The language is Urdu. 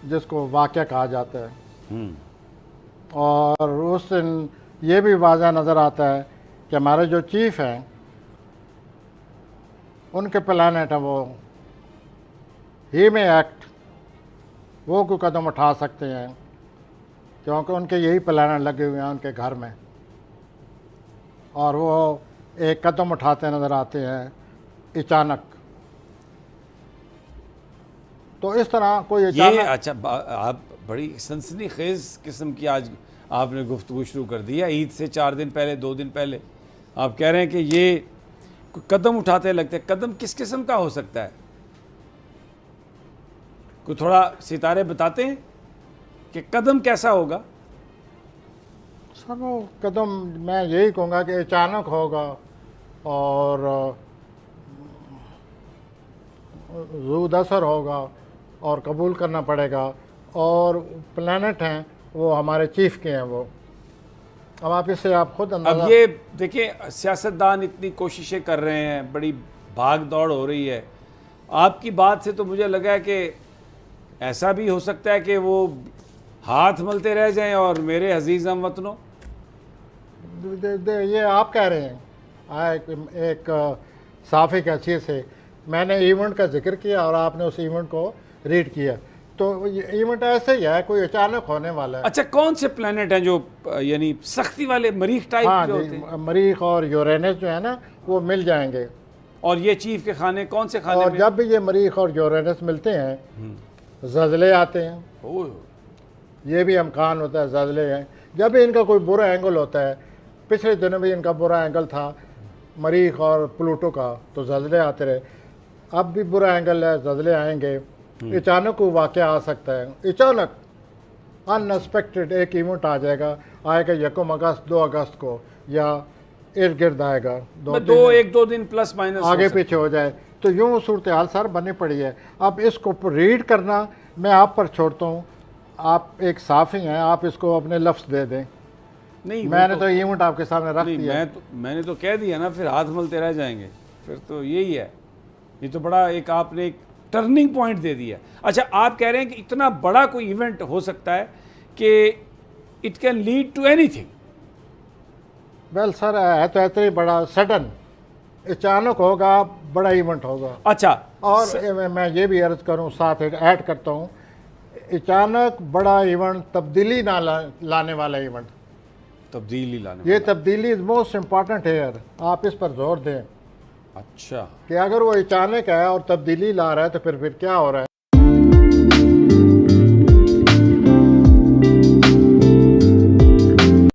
جس کو واقعہ کہا جاتا ہے، اور اس دن یہ بھی واضح نظر آتا ہے کہ ہمارے جو چیف ہیں ان کے پلانٹ ہیں وہ ہی میں ایکٹ، وہ کوئی قدم اٹھا سکتے ہیں کیونکہ ان کے یہی پلانٹ لگے ہوئے ہیں ان کے گھر میں، اور وہ ایک قدم اٹھاتے نظر آتے ہیں اچانک. تو اس طرح کوئی یہ اچانک اچھا آپ بڑی سنسنی خیز قسم کی آج آپ نے گفتگو شروع کر دی ہے. عید سے 4 دن پہلے 2 دن پہلے آپ کہہ رہے ہیں کہ یہ قدم اٹھاتے لگتے ہیں. قدم کس قسم کا ہو سکتا ہے؟ کوئی تھوڑا ستارے بتاتے ہیں کہ قدم کیسا ہوگا؟ سر وہ قدم میں یہی کہوں گا کہ اچانک ہوگا اور زود اثر ہوگا اور قبول کرنا پڑے گا. اور پلانٹ ہیں وہ ہمارے چیف کے ہیں وہ. اب آپ اس سے آپ خود اندازہ. اب یہ دیکھیں سیاستدان اتنی کوششیں کر رہے ہیں، بڑی بھاگ دوڑ ہو رہی ہے. آپ کی بات سے تو مجھے لگا ہے کہ ایسا بھی ہو سکتا ہے کہ وہ ہاتھ ملتے رہ جائیں اور میرے عزیز ہم وطنوں. یہ آپ کہہ رہے ہیں ایک صحافی کی حیثیت سے. میں نے ایونٹ کا ذکر کیا اور آپ نے اس ایونٹ کو ریڈ کیا، تو یہ ایونٹ ایسے ہی ہے، کوئی اچانک ہونے والا ہے. اچھا کون سے پلانٹ ہیں جو یعنی سختی والے مریخ ٹائپ ہاں جو جی، ہوتے ہیں؟ مریخ اور یورینس جو ہے نا وہ مل جائیں گے. اور یہ چیف کے کھانے کون سے کھانے اور میں؟ جب بھی یہ مریخ اور یورینس ملتے ہیں زلزلے آتے ہیں. اوہ، یہ بھی امکان ہوتا ہے زلزلے ہیں. جب بھی ان کا کوئی برا اینگل ہوتا ہے، پچھلے دنوں بھی ان کا برا اینگل تھا مریخ اور پلوٹو کا، تو زلزلے آتے رہے. اب بھی برا اینگل ہے، زلزلے آئیں گے. اچانک کوئی واقعہ آ سکتا ہے، اچانک ان ایکسپیکٹڈ ایک ایونٹ آ جائے گا. آئے گا 1 اگست 2 اگست کو، یا ارد گرد آئے گا، 1-2 دن پلس مائنس آگے پیچھے ہو جائے. تو یوں صورتحال سر بنی پڑی ہے. اب اس کو ریڈ کرنا میں آپ پر چھوڑتا ہوں. آپ ایک صحافی ہیں، آپ اس کو اپنے لفظ دے دیں. نہیں میں نے تو ایونٹ آپ کے سامنے رکھ دیا. میں نے تو کہہ دیا نا، پھر ہاتھ ملتے رہ جائیں گے. پھر تو یہی ہے. یہ تو بڑا ایک آپ نے ایک ٹرننگ پوائنٹ دے دیا. اچھا آپ کہہ رہے ہیں کہ اتنا بڑا کوئی ایونٹ ہو سکتا ہے کہ it can lead to anything. Well sir ہے تو اتنا ہی بڑا سڈن اچانک ہوگا، بڑا ایونٹ ہوگا. اچھا اور میں یہ بھی عرض کروں، ساتھ ایڈ کرتا ہوں، اچانک بڑا ایونٹ تبدیلی نہ لانے والا ایونٹ. تبدیلی لانے یہ تبدیلی از موسٹ امپارٹنٹ ہیئر. آپ اس پر زور دیں. اچھا کہ اگر وہ اچانک ہے اور تبدیلی لا رہا ہے تو پھر کیا ہو رہا ہے.